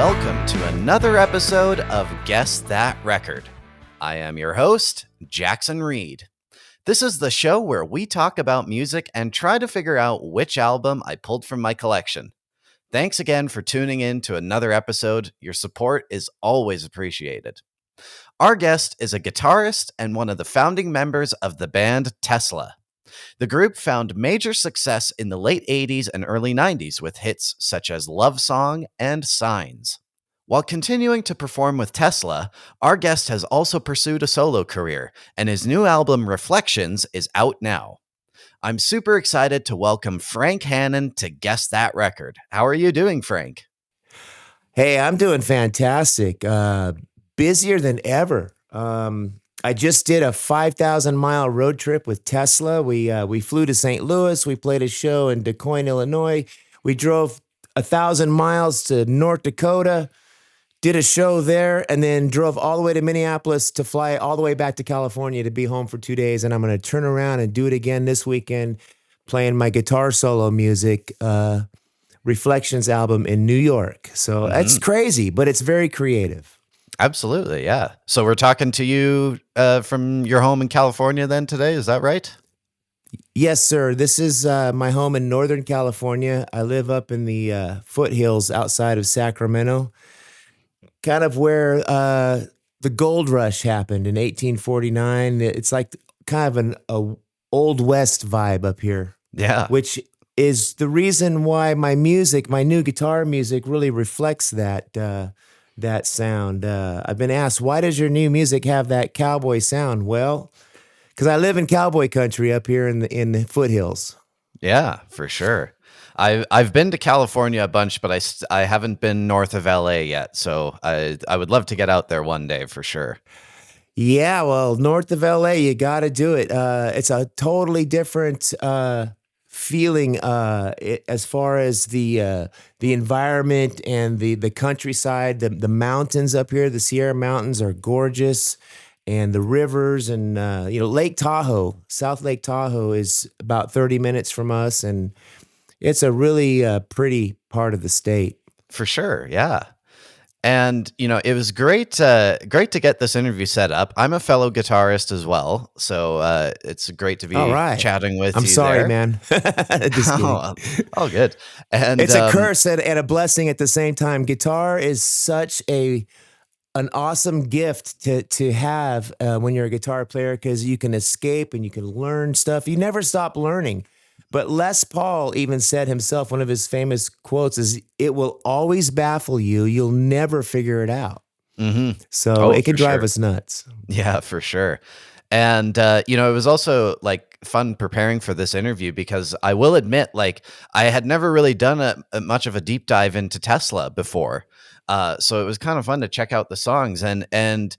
welcome to another episode of Guess That Record. I am your host, Jackson Reed. This is the show where we talk about music and try to figure out which album I pulled from my collection. Thanks again for tuning in to another episode. Your support is always appreciated. Our guest is a guitarist and one of the founding members of the band Tesla. The group found major success in the late 80s and early 90s with hits such as Love Song and Signs. While continuing to perform with Tesla, our guest has also pursued a solo career, and his new album Reflections is out now. I'm super excited to welcome Frank Hannon to Guess That Record. How are you doing, Frank? Hey, I'm doing fantastic. Busier than ever. I just did a 5,000-mile road trip with Tesla. We flew to St. Louis. We played a show in Des Moines, Illinois. We drove 1,000 miles to North Dakota, did a show there, and then drove all the way to Minneapolis to fly all the way back to California to be home for 2 days. And I'm going to turn around and do it again this weekend, playing my guitar solo music, Reflections album in New York. So That's crazy, but it's very creative. Absolutely, yeah. So we're talking to you from your home in California then today, is that right? Yes, sir. This is my home in Northern California. I live up in the foothills outside of Sacramento, kind of where the gold rush happened in 1849. It's like kind of an Old West vibe up here. Yeah. Which is the reason why my new guitar music really reflects that sound. I've been asked, why does your new music have that cowboy sound? Well, because I live in cowboy country up here in the foothills. Yeah, for sure. I've been to California a bunch, but I haven't been north of LA yet. So I would love to get out there one day for sure. Yeah, well, north of LA, you got to do it. It's a totally different feeling as far as the environment and the countryside. The mountains up here, the Sierra Mountains, are gorgeous, and the rivers and Lake Tahoe, South Lake Tahoe, is about 30 minutes from us, and it's a really pretty part of the state. For sure, yeah. And, it was great to get this interview set up. I'm a fellow guitarist as well, so it's great to be chatting with you. I'm sorry, there. Man. Just kidding. Oh, good. And it's a curse and a blessing at the same time. Guitar is such an awesome gift to have when you're a guitar player, because you can escape and you can learn stuff. You never stop learning. But Les Paul even said himself, one of his famous quotes is, "It will always baffle you. You'll never figure it out." Mm-hmm. So it can drive us nuts. Yeah, for sure. And, it was also like fun preparing for this interview, because I will admit, like, I had never really done much of a deep dive into Tesla before. So it was kind of fun to check out the songs. And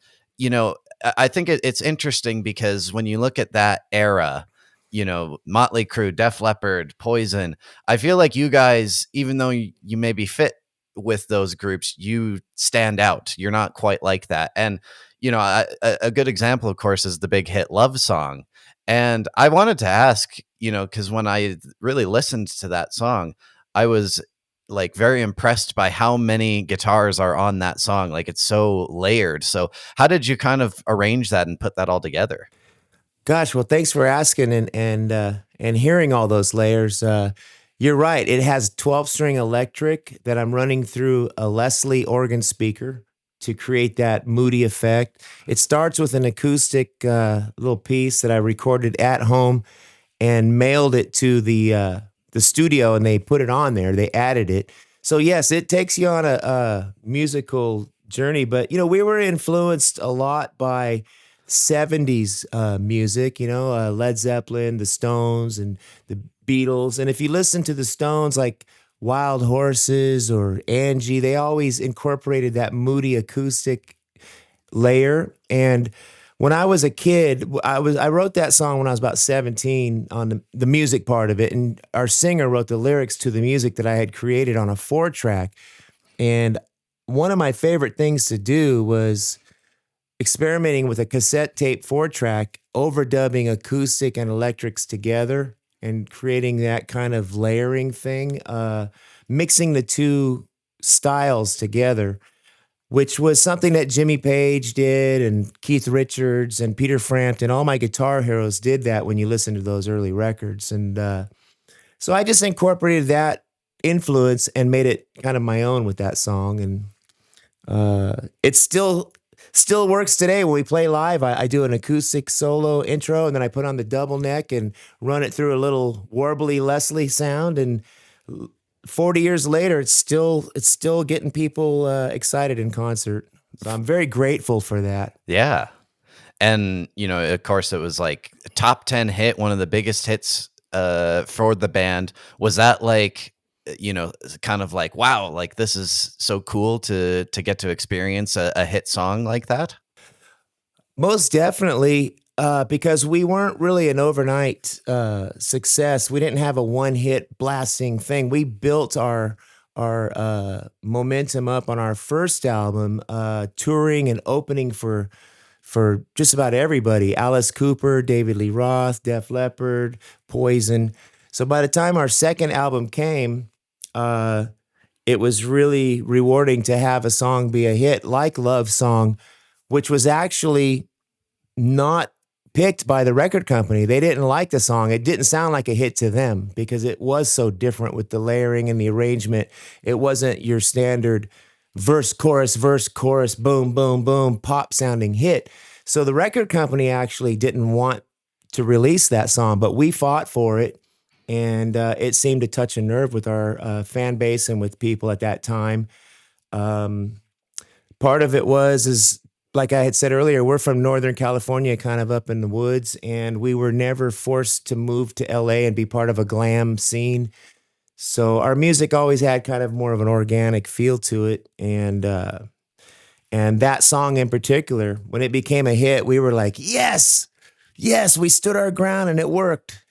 I think it's interesting because when you look at that era, Motley Crue, Def Leppard, Poison, I feel like you guys, even though you maybe fit with those groups, you stand out. You're not quite like that. And, a good example, of course, is the big hit Love Song. And I wanted to ask, because when I really listened to that song, I was like very impressed by how many guitars are on that song. Like, it's so layered. So how did you kind of arrange that and put that all together? Gosh, well, thanks for asking and hearing all those layers. You're right. It has 12-string electric that I'm running through a Leslie organ speaker to create that moody effect. It starts with an acoustic little piece that I recorded at home and mailed it to the studio, and they put it on there. They added it. So yes, it takes you on a musical journey. But we were influenced a lot by 70s music, Led Zeppelin, the Stones, and the Beatles. And if you listen to the Stones, like Wild Horses or Angie, they always incorporated that moody acoustic layer. And when I was a kid, I wrote that song when I was about 17 on the music part of it, and our singer wrote the lyrics to the music that I had created on a 4-track. And one of my favorite things to do was experimenting with a cassette tape 4-track, overdubbing acoustic and electrics together and creating that kind of layering thing, mixing the two styles together, which was something that Jimmy Page did and Keith Richards and Peter Frampton. All my guitar heroes did that when you listen to those early records. And so I just incorporated that influence and made it kind of my own with that song. And it still works today when we play live. I do an acoustic solo intro and then I put on the double neck and run it through a little warbly Leslie sound. And 40 years later, it's still getting people excited in concert. So I'm very grateful for that. Yeah. And, of course, it was like a top 10 hit, one of the biggest hits for the band. Was that like, kind of like, wow, like this is so cool to get to experience a hit song like that? Most definitely, because we weren't really an overnight success. We didn't have a one-hit blasting thing. We built our momentum up on our first album, touring and opening for just about everybody: Alice Cooper, David Lee Roth, Def Leppard, Poison. So by the time our second album came, uh, it was really rewarding to have a song be a hit like Love Song, which was actually not picked by the record company. They didn't like the song. It didn't sound like a hit to them because it was so different with the layering and the arrangement. It wasn't your standard verse, chorus, boom, boom, boom, pop sounding hit. So the record company actually didn't want to release that song, but we fought for it. And it seemed to touch a nerve with our fan base and with people at that time. Um, Part of it is like I had said earlier, we're from Northern California, kind of up in the woods, and we were never forced to move to LA and be part of a glam scene. So our music always had kind of more of an organic feel to it. And that song in particular, when it became a hit, we were like, yes, yes, we stood our ground and it worked.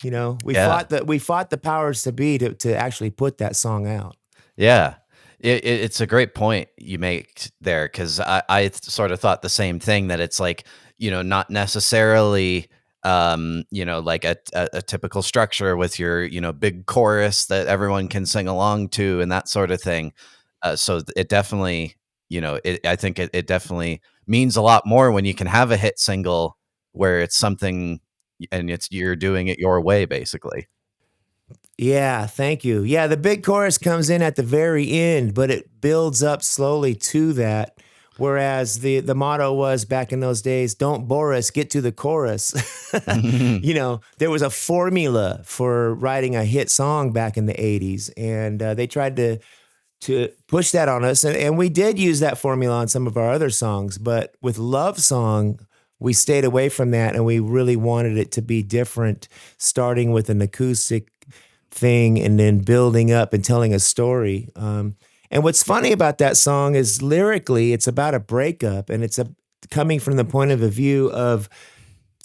We Yeah. fought the powers to be to actually put that song out. Yeah. It's a great point you make there, because I sort of thought the same thing, that it's like, not necessarily, like a typical structure with your, big chorus that everyone can sing along to and that sort of thing. So it definitely, I think it definitely means a lot more when you can have a hit single where it's something and you're doing it your way, basically. Yeah, thank you. Yeah, the big chorus comes in at the very end, but it builds up slowly to that. Whereas the motto was back in those days, "Don't bore us, get to the chorus." There was a formula for writing a hit song back in the '80s, and they tried to push that on us, and we did use that formula on some of our other songs. But with Love Song, we stayed away from that, and we really wanted it to be different, starting with an acoustic thing and then building up and telling a story. And what's funny about that song is lyrically, it's about a breakup, and coming from the point of view of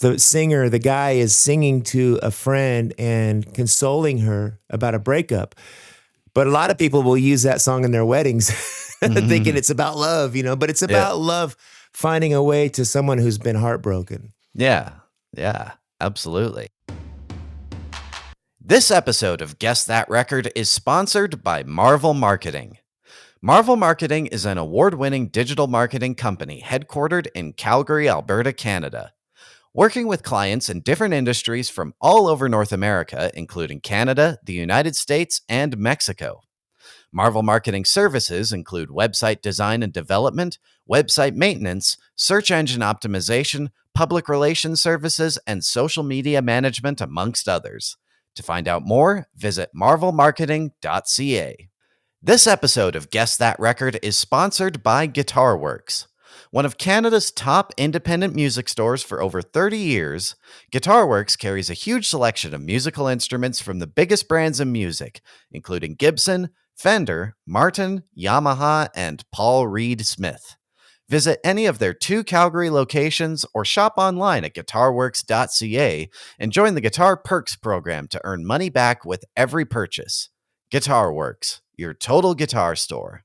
the singer. The guy is singing to a friend and consoling her about a breakup. But a lot of people will use that song in their weddings, thinking it's about love, but it's Yeah. about love finding a way to someone who's been heartbroken. Yeah. Yeah. Absolutely. This episode of Guess That Record is sponsored by Marvel Marketing. Marvel Marketing is an award winning digital marketing company headquartered in Calgary, Alberta, Canada, working with clients in different industries from all over North America, including Canada, the United States, and Mexico. Marvel Marketing services include website design and development, website maintenance, search engine optimization, public relations services, and social media management, amongst others. To find out more, visit marvelmarketing.ca. This episode of Guess That Record is sponsored by Guitarworks. One of Canada's top independent music stores for over 30 years, Guitarworks carries a huge selection of musical instruments from the biggest brands in music, including Gibson, Fender, Martin, Yamaha, and Paul Reed Smith. Visit any of their 2 Calgary locations or shop online at guitarworks.ca and join the Guitar Perks program to earn money back with every purchase. Guitarworks, your total guitar store.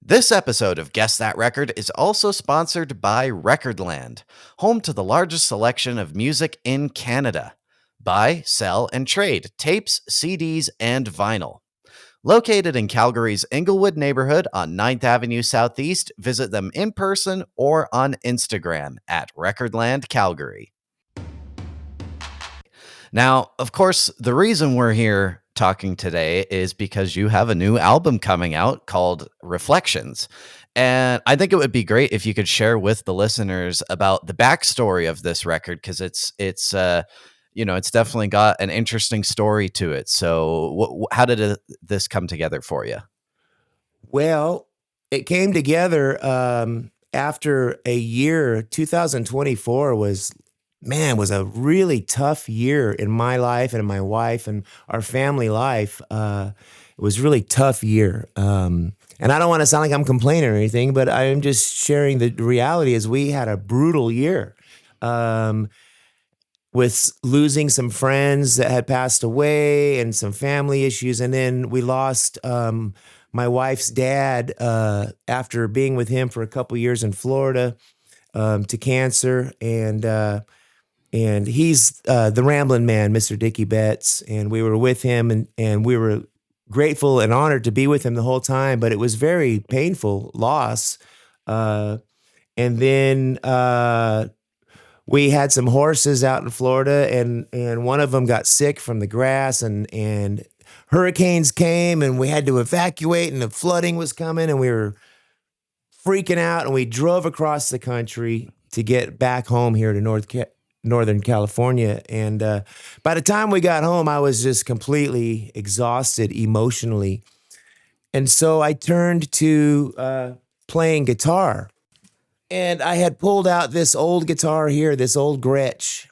This episode of Guess That Record is also sponsored by Recordland, home to the largest selection of music in Canada. Buy, sell, and trade tapes, CDs, and vinyl. Located in Calgary's Inglewood neighborhood on 9th Avenue Southeast, visit them in person or on Instagram at Recordland Calgary. Now, of course, the reason we're here talking today is because you have a new album coming out called Reflections. And I think it would be great if you could share with the listeners about the backstory of this record, because it's definitely got an interesting story to it. So, how did this come together for you? Well, it came together after a year. 2024 was a really tough year in my life and my wife and our family life. It was a really tough year. And I don't want to sound like I'm complaining or anything, but I'm just sharing the reality is we had a brutal year. Um, with losing some friends that had passed away and some family issues. And then we lost my wife's dad after being with him for a couple years in Florida to cancer. And he's the Rambling Man, Mr. Dickie Betts. And we were with him and we were grateful and honored to be with him the whole time. But it was very painful loss. And then we had some horses out in Florida, and one of them got sick from the grass, and hurricanes came, and we had to evacuate, and the flooding was coming, and we were freaking out, and we drove across the country to get back home here to Northern California. And by the time we got home, I was just completely exhausted emotionally, and so I turned to playing guitar. And I had pulled out this old guitar here, this old Gretsch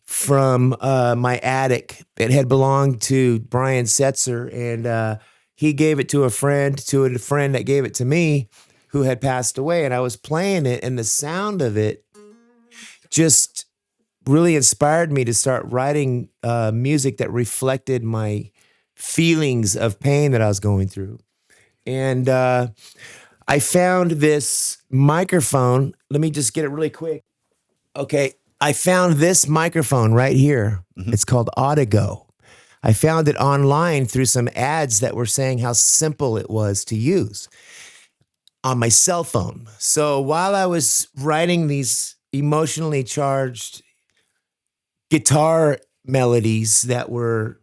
from my attic. It had belonged to Brian Setzer, and he gave it to a friend that gave it to me who had passed away. And I was playing it, and the sound of it just really inspired me to start writing music that reflected my feelings of pain that I was going through. And I found this microphone. Let me just get it really quick. Okay. I found this microphone right here. Mhm. It's called Audigo. I found it online through some ads that were saying how simple it was to use on my cell phone. So while I was writing these emotionally charged guitar melodies that were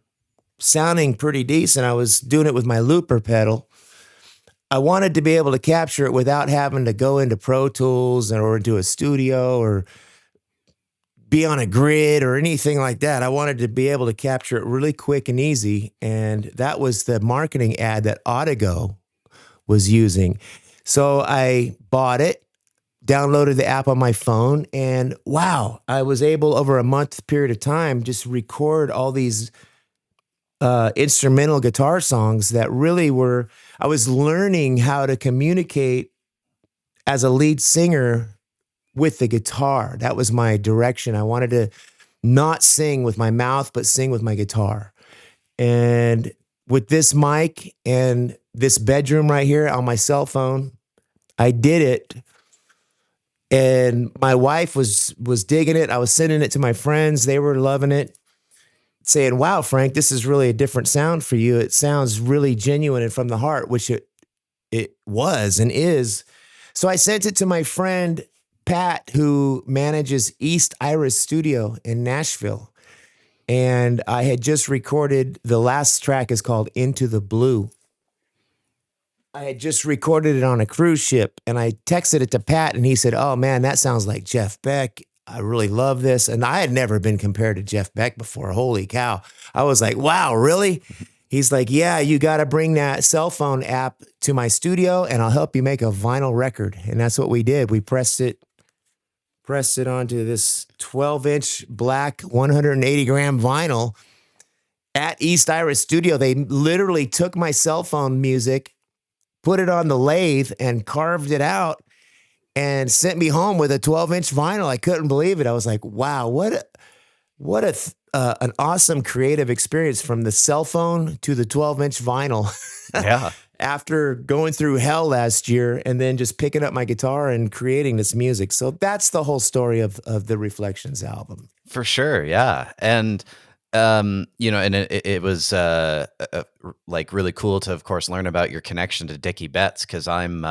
sounding pretty decent, I was doing it with my looper pedal. I wanted to be able to capture it without having to go into Pro Tools or into a studio or be on a grid or anything like that. I wanted to be able to capture it really quick and easy. And that was the marketing ad that Audigo was using. So I bought it, downloaded the app on my phone, and wow, I was able over a month period of time just record all these instrumental guitar songs that really were, I was learning how to communicate as a lead singer with the guitar. That was my direction. I wanted to not sing with my mouth, but sing with my guitar. And with this mic and this bedroom right here on my cell phone, I did it. And my wife was digging it. I was sending it to my friends. They were loving it, saying, "Wow, Frank, this is really a different sound for you. It sounds really genuine and from the heart," which it was and is. So I sent it to my friend Pat, who manages East Iris Studio in Nashville. And I had just recorded, the last track is called Into the Blue. I had just recorded it on a cruise ship, and I texted it to Pat, and he said, "Oh man, that sounds like Jeff Beck. I really love this." And I had never been compared to Jeff Beck before. Holy cow. I was like, "Wow, really?" He's like, "Yeah, you got to bring that cell phone app to my studio and I'll help you make a vinyl record." And that's what we did. We pressed it onto this 12-inch black 180 gram vinyl at East Iris Studio. They literally took my cell phone music, put it on the lathe and carved it out and sent me home with a 12-inch vinyl. I couldn't believe it. I was like, wow, an awesome creative experience from the cell phone to the 12-inch vinyl. Yeah. After going through hell last year and then just picking up my guitar and creating this music. So that's the whole story of the Reflections album. For sure, yeah. And And it was like really cool to, of course, learn about your connection to Dickie Betts, because I'm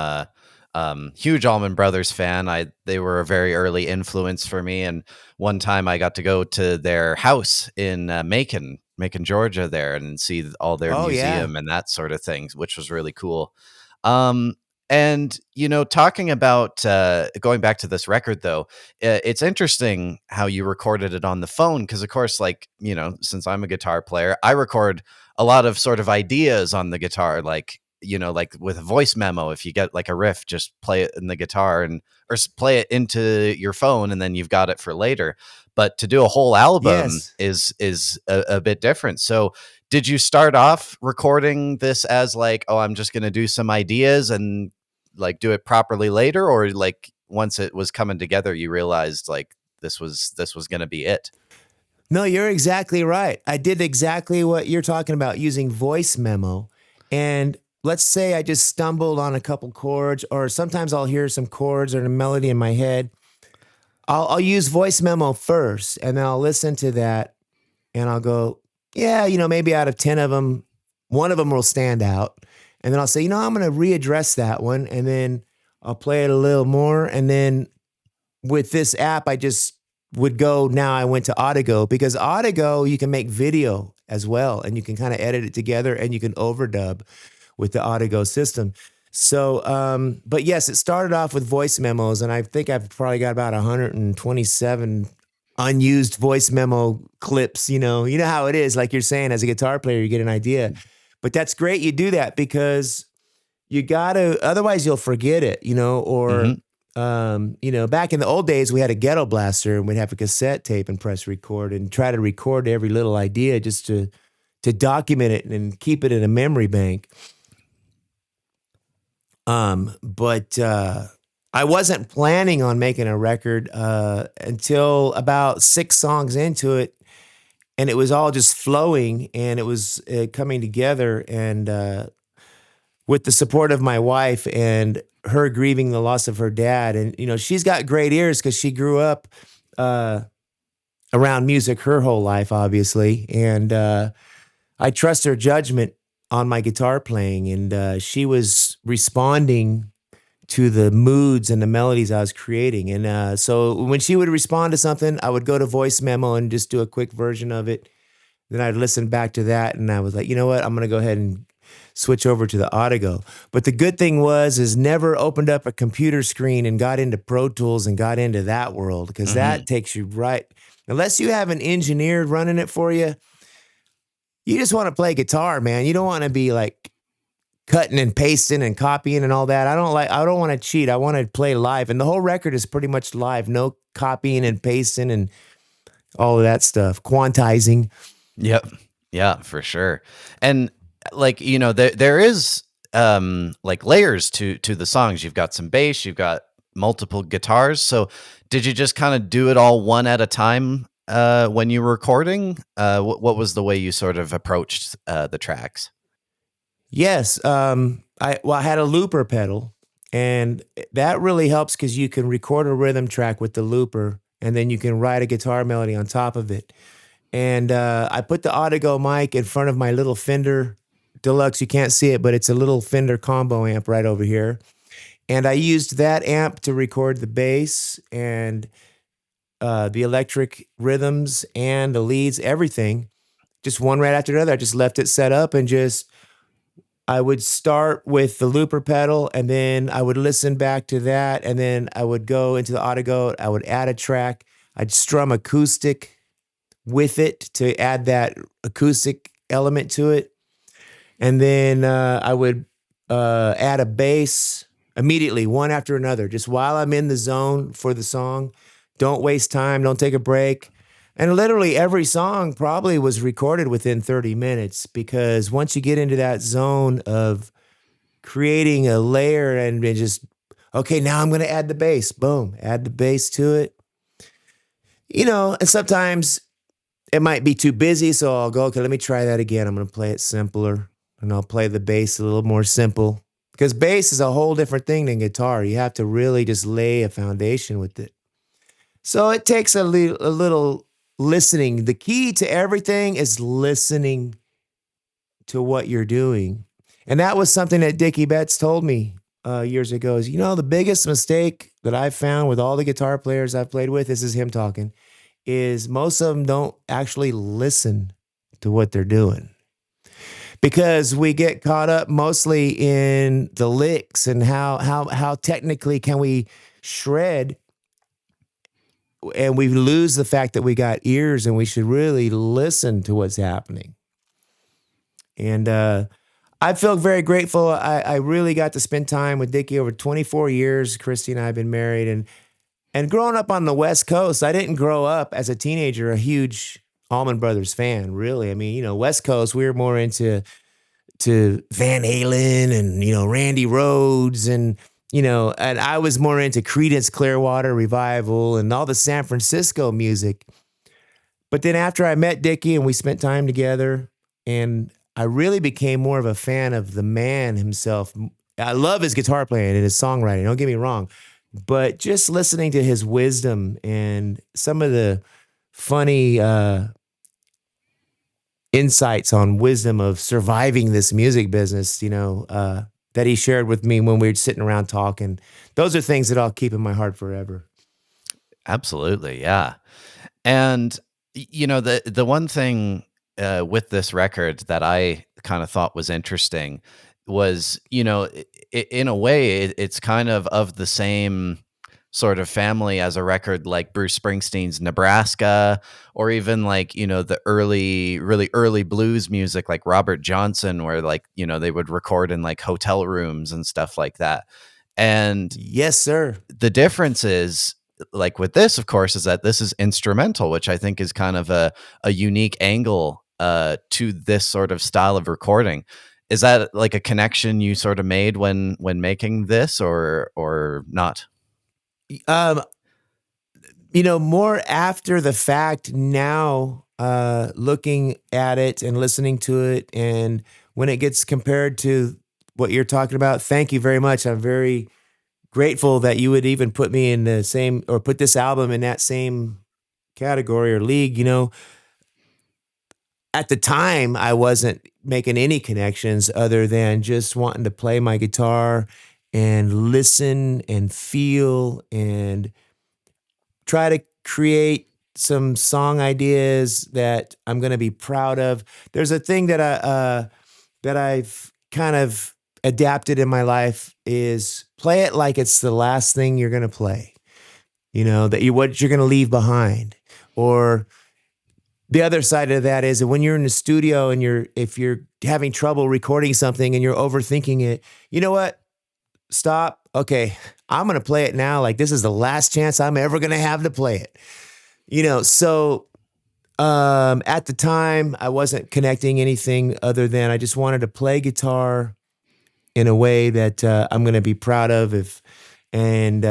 huge Allman Brothers fan. They were a very early influence for me, and one time I got to go to their house in Macon, Georgia, there, and see all their Oh yeah. museum and that sort of thing, which was really cool. Um, and talking about going back to this record, though, it's interesting how you recorded it on the phone, because of course, like, since I'm a guitar player, I record a lot of sort of ideas on the guitar, like, like with a voice memo. If you get like a riff, just play it in the guitar, play it into your phone, and then you've got it for later. But to do a whole album Yes. is a bit different. So did you start off recording this as like, oh, I'm just going to do some ideas and like do it properly later, or like once it was coming together you realized like this was going to be it? No, you're exactly right. I did exactly what you're talking about, using voice memo. And let's say I just stumbled on a couple chords, or sometimes I'll hear some chords or a melody in my head. I'll use voice memo first, and then I'll listen to that, and I'll go, yeah, maybe out of 10 of them, one of them will stand out. And then I'll say, I'm going to readdress that one. And then I'll play it a little more. And then with this app, I just would go. Now I went to Audigo, because Audigo, you can make video as well, and you can kind of edit it together, and you can overdub with the Audigo system. So, but yes, it started off with voice memos, and I think I've probably got about 127 unused voice memo clips. You know how it is. Like you're saying, as a guitar player, you get an idea, but that's great. You do that because you gotta, otherwise you'll forget it, or, Hmm. back in the old days, we had a ghetto blaster, and we'd have a cassette tape and press record and try to record every little idea just to document it and keep it in a memory bank. But I wasn't planning on making a record until about 6 songs into it, and it was all just flowing, and it was coming together. And with the support of my wife and her grieving the loss of her dad, and she's got great ears because she grew up uh, around music her whole life, obviously, and I trust her judgment on my guitar playing, and she was responding to the moods and the melodies I was creating. And so when she would respond to something, I would go to voice memo and just do a quick version of it. Then I'd listen back to that, and I was like, you know what? I'm going to go ahead and switch over to the Audigo. But the good thing is never opened up a computer screen and got into Pro Tools and got into that world, because that Hmm. takes you right. Unless you have an engineer running it for you, you just want to play guitar, man. You don't want to be like cutting and pasting and copying and all that. I don't want to cheat. I want to play live. And the whole record is pretty much live. No copying and pasting and all of that stuff. Quantizing. Yep. Yeah, for sure. And like, there is like layers to the songs. You've got some bass, you've got multiple guitars. So did you just kind of do it all one at a time when you were recording? What was the way you sort of approached the tracks? Yes. I had a looper pedal, and that really helps because you can record a rhythm track with the looper, and then you can write a guitar melody on top of it. And I put the Audigo mic in front of my little Fender Deluxe. You can't see it, but it's a little Fender combo amp right over here. And I used that amp to record the bass and the electric rhythms and the leads, everything, just one right after another. I just left it set up, and just I would start with the looper pedal, and then I would listen back to that, and then I would go into the Audigo. I would add a track. I'd strum acoustic with it to add that acoustic element to it. And then I would add a bass immediately, one after another, just while I'm in the zone for the song. Don't waste time, don't take a break. And literally every song probably was recorded within 30 minutes, because once you get into that zone of creating a layer and just, okay, now I'm going to add the bass, boom, add the bass to it. And sometimes it might be too busy, so I'll go, okay, let me try that again. I'm going to play it simpler, and I'll play the bass a little more simple, because bass is a whole different thing than guitar. You have to really just lay a foundation with it. So it takes a little listening. The key to everything is listening to what you're doing. And that was something that Dickie Betts told me years ago is, the biggest mistake that I've found with all the guitar players I've played with, this is him talking, is most of them don't actually listen to what they're doing because we get caught up mostly in the licks and how technically can we shred, and we lose the fact that we got ears and we should really listen to what's happening. And I feel very grateful. I really got to spend time with Dickie over 24 years. Christy and I have been married, and growing up on the West Coast, I didn't grow up as a teenager a huge Allman Brothers fan. Really, I mean, West Coast, we were more into Van Halen and Randy Rhoads and I was more into Creedence Clearwater Revival and all the San Francisco music. But then after I met Dickie and we spent time together, and I really became more of a fan of the man himself. I love his guitar playing and his songwriting, don't get me wrong. But just listening to his wisdom and some of the funny insights on wisdom of surviving this music business, that he shared with me when we were sitting around talking, those are things that I'll keep in my heart forever. Absolutely, yeah. And the one thing with this record that I kind of thought was interesting was, in a way, it's kind of the same sort of family as a record like Bruce Springsteen's Nebraska, or even like, the really early blues music like Robert Johnson, where like, they would record in like hotel rooms and stuff like that. And Yes, sir. the difference is, like with this, of course, is that this is instrumental, which I think is kind of a unique angle to this sort of style of recording. Is that like a connection you sort of made when making this, or not? Um, more after the fact now, looking at it and listening to it, and when it gets compared to what you're talking about, thank you very much. I'm very grateful that you would even put me in the same, or put this album in that same category or league. At the time, I wasn't making any connections other than just wanting to play my guitar and listen and feel and try to create some song ideas that I'm going to be proud of. There's a thing that I've kind of adapted in my life is play it like it's the last thing you're going to play. That what you're going to leave behind. Or the other side of that is that when you're in the studio and if you're having trouble recording something and you're overthinking it, you know what? Stop. Okay, I'm going to play it now like this is the last chance I'm ever going to have to play it. So at the time I wasn't connecting anything other than I just wanted to play guitar in a way that I'm going to be proud of and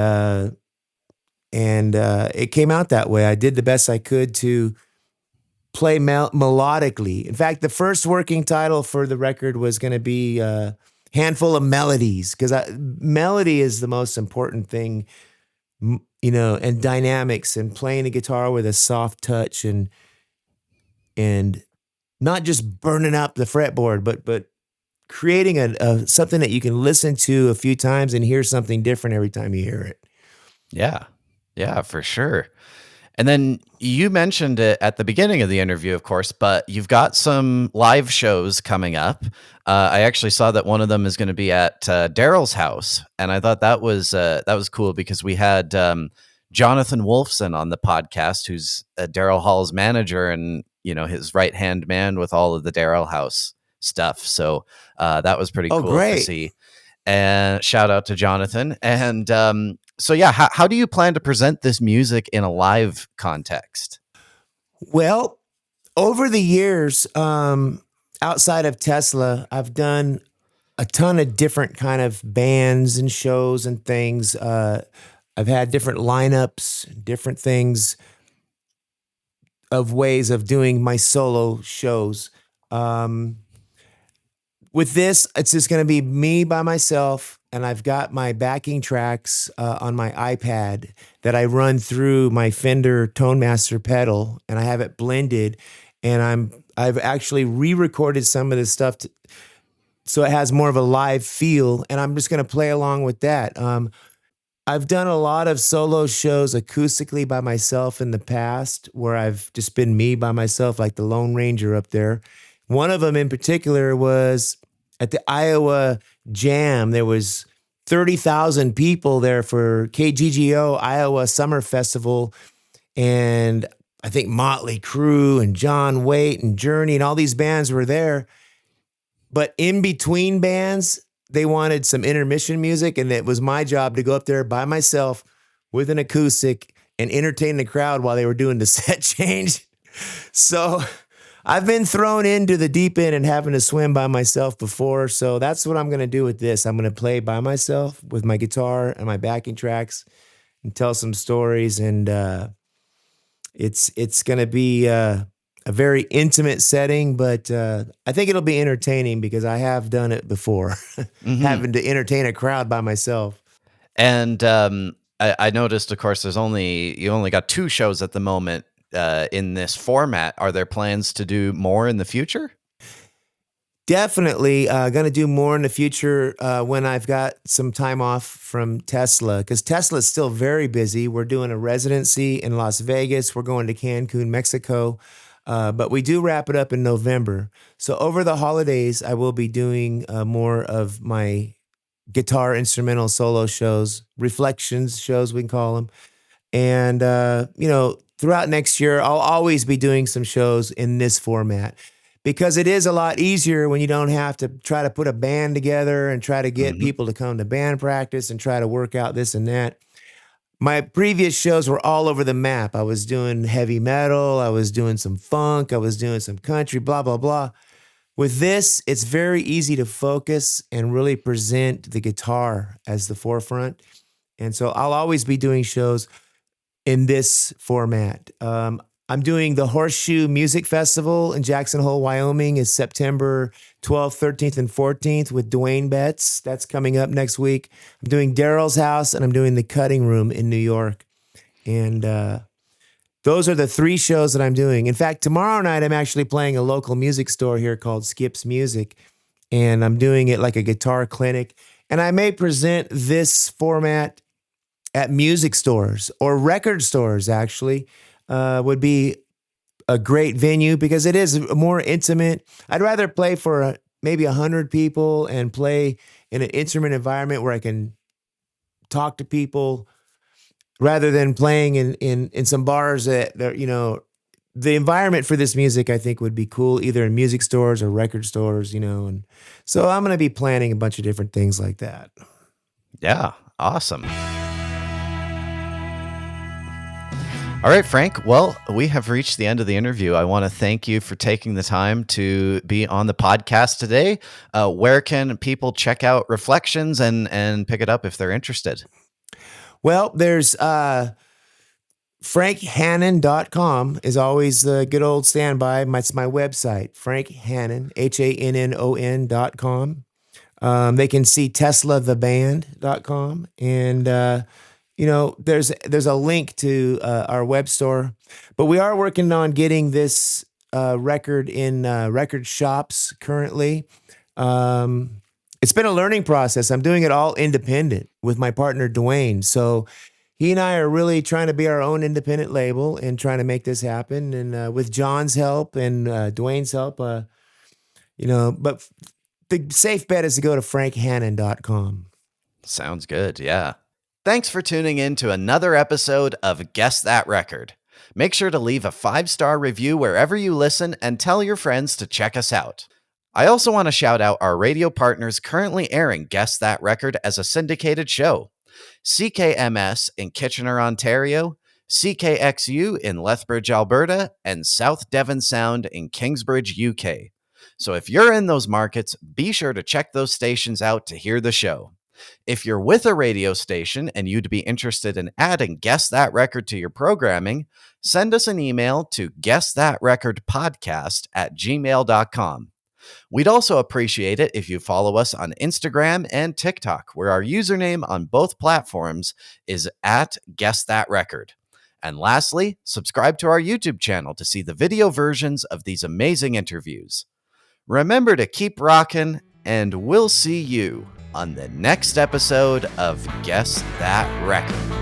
it came out that way. I did the best I could to play melodically. In fact, the first working title for the record was going to be Handful of Melodies, because melody is the most important thing, and dynamics and playing the guitar with a soft touch and not just burning up the fretboard, but creating a something that you can listen to a few times and hear something different every time you hear it. Yeah, yeah, for sure. And then you mentioned it at the beginning of the interview, of course, but you've got some live shows coming up. I actually saw that one of them is going to be at Daryl's house, and I thought that was cool because we had Jonathan Wolfson on the podcast, who's Daryl Hall's manager and his right hand man with all of the Daryl House stuff. So that was pretty Oh, cool to great. see. And shout out to Jonathan. And so yeah, how do you plan to present this music in a live context? Well, over the years, outside of Tesla, I've done a ton of different kind of bands and shows and things. I've had different lineups, different things of ways of doing my solo shows. With this, it's just going to be me by myself and I've got my backing tracks on my iPad that I run through my Fender Tone Master pedal, and I have it blended. And I've actually re-recorded some of this stuff so it has more of a live feel, and I'm just going to play along with that. I've done a lot of solo shows acoustically by myself in the past where I've just been me by myself, like the Lone Ranger up there. One of them in particular was at the Iowa Jam. There was 30,000 people there for KGGO Iowa Summer Festival. And I think Motley Crue and John Waite and Journey and all these bands were there. But in between bands, they wanted some intermission music, and it was my job to go up there by myself with an acoustic and entertain the crowd while they were doing the set change. So I've been thrown into the deep end and having to swim by myself before. So that's what I'm going to do with this. I'm going to play by myself with my guitar and my backing tracks and tell some stories. And it's going to be a very intimate setting, but I think it'll be entertaining because I have done it before, Mhm. having to entertain a crowd by myself. And I noticed, of course, you only got 2 shows at the moment in this format. Are there plans to do more in the future? Definitely going to do more in the future when I've got some time off from Tesla, because Tesla is still very busy. We're doing a residency in Las Vegas. We're going to Cancun, Mexico. But we do wrap it up in November. So over the holidays, I will be doing more of my guitar instrumental solo shows, reflections shows, we can call them. And, throughout next year, I'll always be doing some shows in this format because it is a lot easier when you don't have to try to put a band together and try to get Mhm. people to come to band practice and try to work out this and that. My previous shows were all over the map. I was doing heavy metal, I was doing some funk, I was doing some country, blah, blah, blah. With this, it's very easy to focus and really present the guitar as the forefront. And so I'll always be doing shows in this format. I'm doing the Horseshoe Music Festival in Jackson Hole, Wyoming, is September 12th, 13th, and 14th with Dwayne Betts. That's coming up next week. I'm doing Daryl's House, and I'm doing the Cutting Room in New York. And those are the 3 shows that I'm doing. In fact, tomorrow night, I'm actually playing a local music store here called Skip's Music, and I'm doing it like a guitar clinic. And I may present this format at music stores or record stores, actually, would be a great venue because it is more intimate. I'd rather play for maybe 100 people and play in an intimate environment where I can talk to people rather than playing in some bars that the environment for this music I think would be cool either in music stores or record stores, and so I'm going to be planning a bunch of different things like that. Yeah, awesome. All right, Frank. Well, we have reached the end of the interview. I want to thank you for taking the time to be on the podcast today. Where can people check out Reflections and pick it up if they're interested? Well, there's frankhannon.com is always the good old standby. It's my website, Frank Hannon, HANNON.com. They can see TeslaTheBand.com. And, there's a link to our web store. But we are working on getting this record in record shops currently. It's been a learning process. I'm doing it all independent with my partner, Dwayne. So he and I are really trying to be our own independent label and trying to make this happen. And with John's help and Dwayne's help, but the safe bet is to go to frankhannon.com. Sounds good. Yeah. Thanks for tuning in to another episode of Guess That Record. Make sure to leave a 5-star review wherever you listen and tell your friends to check us out. I also want to shout out our radio partners currently airing Guess That Record as a syndicated show: CKMS in Kitchener, Ontario, CKXU in Lethbridge, Alberta, and South Devon Sound in Kingsbridge, UK. So if you're in those markets, be sure to check those stations out to hear the show. If you're with a radio station and you'd be interested in adding Guess That Record to your programming, send us an email to guessthatrecordpodcast@gmail.com. We'd also appreciate it if you follow us on Instagram and TikTok, where our username on both platforms is at Guess That Record. And lastly, subscribe to our YouTube channel to see the video versions of these amazing interviews. Remember to keep rocking, and we'll see you on the next episode of Guess That Record.